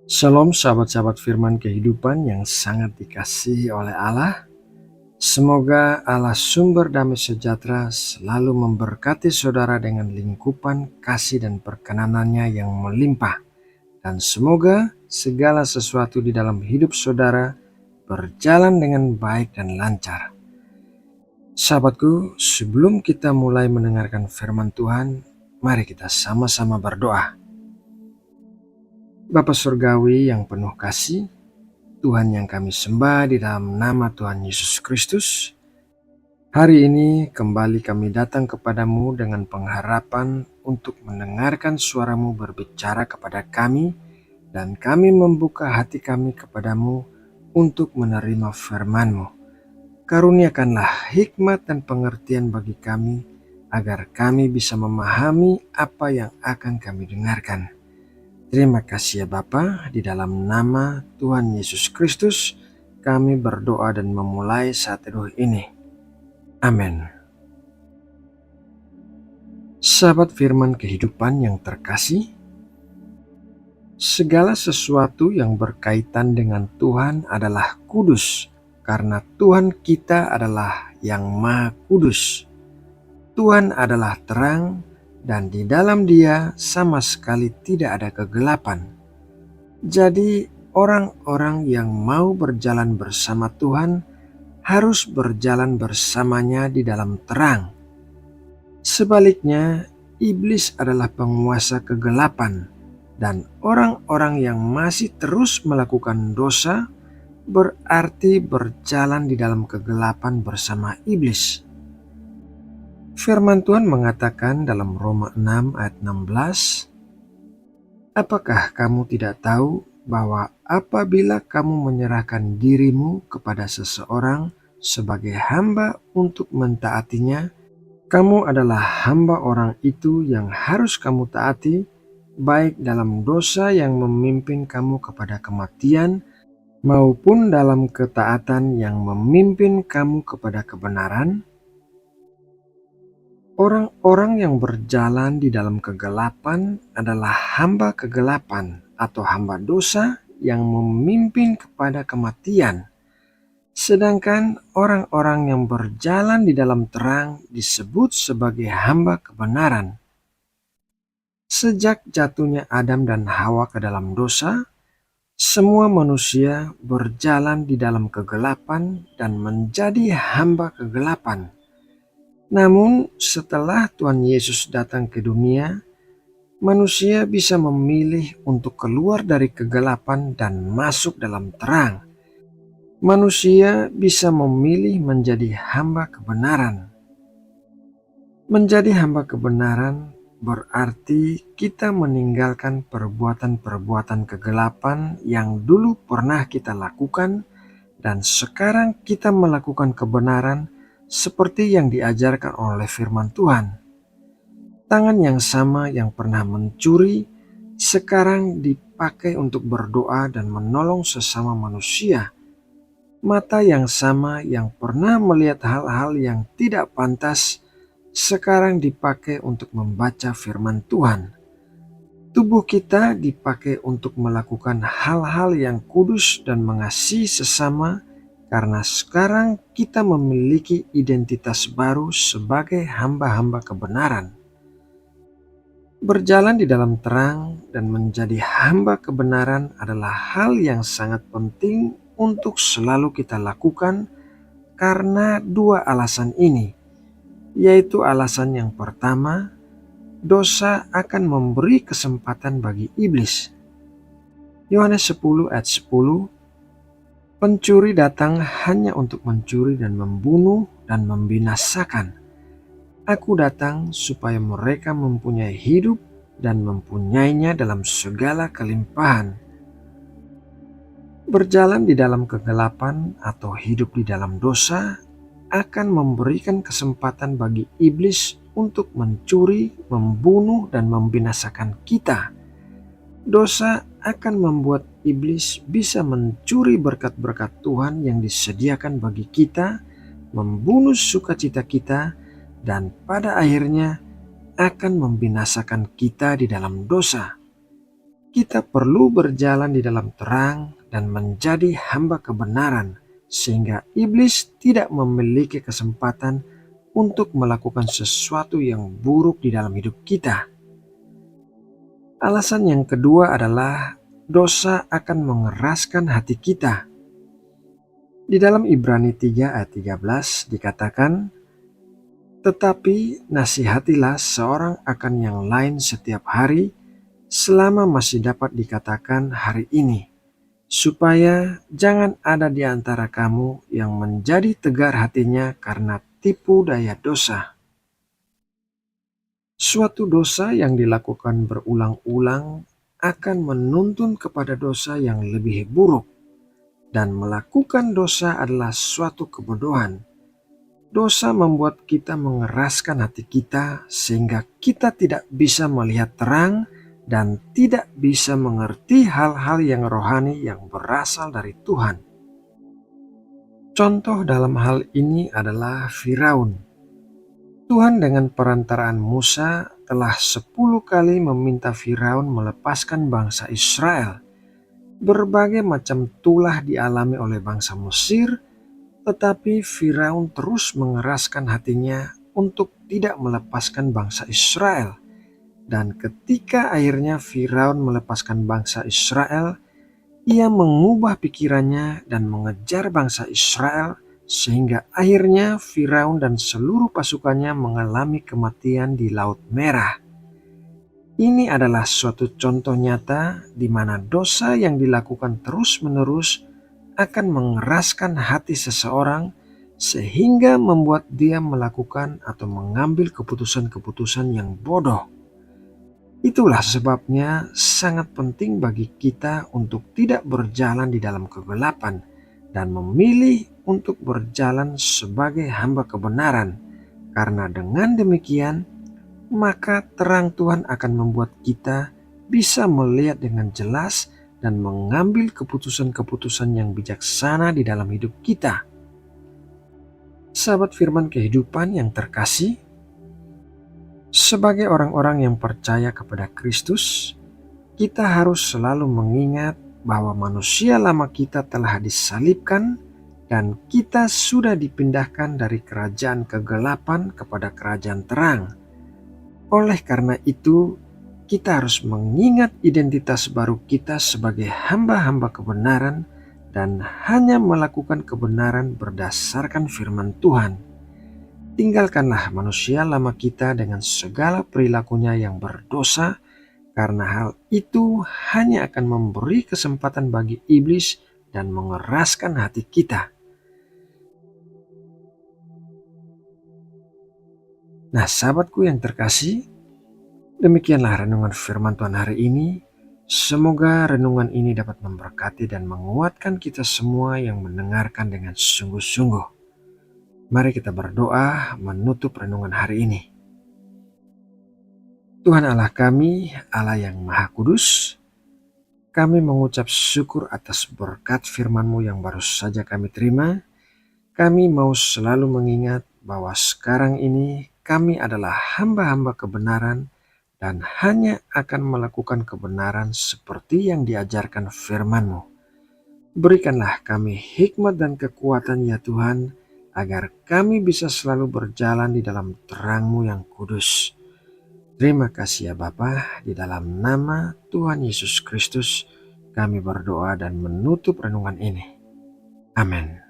Shalom sahabat-sahabat firman kehidupan yang sangat dikasihi oleh Allah. Semoga Allah sumber damai sejahtera selalu memberkati saudara dengan lingkupan kasih dan perkenanannya yang melimpah. Dan semoga segala sesuatu di dalam hidup saudara berjalan dengan baik dan lancar. Sahabatku, sebelum kita mulai mendengarkan firman Tuhan, mari kita sama-sama berdoa. Bapa Surgawi yang penuh kasih, Tuhan yang kami sembah di dalam nama Tuhan Yesus Kristus, hari ini kembali kami datang kepadamu dengan pengharapan untuk mendengarkan suaramu berbicara kepada kami, dan kami membuka hati kami kepadamu untuk menerima firman-Mu. Karuniakanlah hikmat dan pengertian bagi kami, agar kami bisa memahami apa yang akan kami dengarkan. Terima kasih ya Bapa, di dalam nama Tuhan Yesus Kristus kami berdoa dan memulai saat teduh ini. Amin. Sahabat firman kehidupan yang terkasih, segala sesuatu yang berkaitan dengan Tuhan adalah kudus, karena Tuhan kita adalah yang Maha Kudus. Tuhan adalah terang, dan di dalam Dia sama sekali tidak ada kegelapan. Jadi orang-orang yang mau berjalan bersama Tuhan harus berjalan bersamanya di dalam terang. Sebaliknya, iblis adalah penguasa kegelapan, dan orang-orang yang masih terus melakukan dosa berarti berjalan di dalam kegelapan bersama iblis. Firman Tuhan mengatakan dalam Roma 6 ayat 16, "Apakah kamu tidak tahu bahwa apabila kamu menyerahkan dirimu kepada seseorang sebagai hamba untuk mentaatinya, kamu adalah hamba orang itu yang harus kamu taati, baik dalam dosa yang memimpin kamu kepada kematian, maupun dalam ketaatan yang memimpin kamu kepada kebenaran?" Orang-orang yang berjalan di dalam kegelapan adalah hamba kegelapan atau hamba dosa yang memimpin kepada kematian. Sedangkan orang-orang yang berjalan di dalam terang disebut sebagai hamba kebenaran. Sejak jatuhnya Adam dan Hawa ke dalam dosa, semua manusia berjalan di dalam kegelapan dan menjadi hamba kegelapan. Namun setelah Tuhan Yesus datang ke dunia, manusia bisa memilih untuk keluar dari kegelapan dan masuk dalam terang. Manusia bisa memilih menjadi hamba kebenaran. Menjadi hamba kebenaran berarti kita meninggalkan perbuatan-perbuatan kegelapan yang dulu pernah kita lakukan, dan sekarang kita melakukan kebenaran seperti yang diajarkan oleh firman Tuhan. Tangan yang sama yang pernah mencuri sekarang dipakai untuk berdoa dan menolong sesama manusia. Mata yang sama yang pernah melihat hal-hal yang tidak pantas sekarang dipakai untuk membaca firman Tuhan. Tubuh kita dipakai untuk melakukan hal-hal yang kudus dan mengasihi sesama, karena sekarang kita memiliki identitas baru sebagai hamba-hamba kebenaran. Berjalan di dalam terang dan menjadi hamba kebenaran adalah hal yang sangat penting untuk selalu kita lakukan karena dua alasan ini, yaitu alasan yang pertama, dosa akan memberi kesempatan bagi iblis. Yohanes 10 ayat 10, "Pencuri datang hanya untuk mencuri dan membunuh dan membinasakan. Aku datang supaya mereka mempunyai hidup dan mempunyainya dalam segala kelimpahan." Berjalan di dalam kegelapan atau hidup di dalam dosa akan memberikan kesempatan bagi iblis untuk mencuri, membunuh, dan membinasakan kita. Dosa akan membuat iblis bisa mencuri berkat-berkat Tuhan yang disediakan bagi kita, membunuh sukacita kita, dan pada akhirnya akan membinasakan kita di dalam dosa. kita perlu berjalan di dalam terang dan menjadi hamba kebenaran, sehingga iblis tidak memiliki kesempatan untuk melakukan sesuatu yang buruk di dalam hidup kita. Alasan yang kedua adalah dosa akan mengeraskan hati kita. Di dalam Ibrani 3 ayat 13 dikatakan, "Tetapi nasihatilah seorang akan yang lain setiap hari, selama masih dapat dikatakan hari ini, supaya jangan ada di antara kamu yang menjadi tegar hatinya karena tipu daya dosa." Suatu dosa yang dilakukan berulang-ulang akan menuntun kepada dosa yang lebih buruk, dan melakukan dosa adalah suatu kebodohan. Dosa membuat kita mengeraskan hati kita sehingga kita tidak bisa melihat terang dan tidak bisa mengerti hal-hal yang rohani yang berasal dari Tuhan. Contoh dalam hal ini adalah Firaun. Tuhan dengan perantaraan Musa telah 10 kali meminta Firaun melepaskan bangsa Israel. Berbagai macam tulah dialami oleh bangsa Mesir, tetapi Firaun terus mengeraskan hatinya untuk tidak melepaskan bangsa Israel. Dan ketika akhirnya Firaun melepaskan bangsa Israel, ia mengubah pikirannya dan mengejar bangsa Israel, sehingga akhirnya Firaun dan seluruh pasukannya mengalami kematian di Laut Merah. Ini adalah suatu contoh nyata di mana dosa yang dilakukan terus-menerus akan mengeraskan hati seseorang sehingga membuat dia melakukan atau mengambil keputusan-keputusan yang bodoh. Itulah sebabnya sangat penting bagi kita untuk tidak berjalan di dalam kegelapan dan memilih untuk berjalan sebagai hamba kebenaran, karena dengan demikian maka terang Tuhan akan membuat kita bisa melihat dengan jelas dan mengambil keputusan-keputusan yang bijaksana di dalam hidup kita. Sahabat firman kehidupan yang terkasih, sebagai orang-orang yang percaya kepada Kristus, kita harus selalu mengingat bahwa manusia lama kita telah disalibkan dan kita sudah dipindahkan dari kerajaan kegelapan kepada kerajaan terang. Oleh karena itu, kita harus mengingat identitas baru kita sebagai hamba-hamba kebenaran dan hanya melakukan kebenaran berdasarkan firman Tuhan. Tinggalkanlah manusia lama kita dengan segala perilakunya yang berdosa, karena hal itu hanya akan memberi kesempatan bagi iblis dan mengeraskan hati kita. Nah, sahabatku yang terkasih, demikianlah renungan firman Tuhan hari ini. Semoga renungan ini dapat memberkati dan menguatkan kita semua yang mendengarkan dengan sungguh-sungguh. Mari kita berdoa menutup renungan hari ini. Tuhan Allah kami, Allah yang Maha Kudus, kami mengucap syukur atas berkat firman-Mu yang baru saja kami terima. Kami mau selalu mengingat bahwa sekarang ini kami adalah hamba-hamba kebenaran dan hanya akan melakukan kebenaran seperti yang diajarkan firman-Mu. Berikanlah kami hikmat dan kekuatan ya Tuhan, agar kami bisa selalu berjalan di dalam terang-Mu yang kudus. Terima kasih ya Bapa, di dalam nama Tuhan Yesus Kristus kami berdoa dan menutup renungan ini. Amin.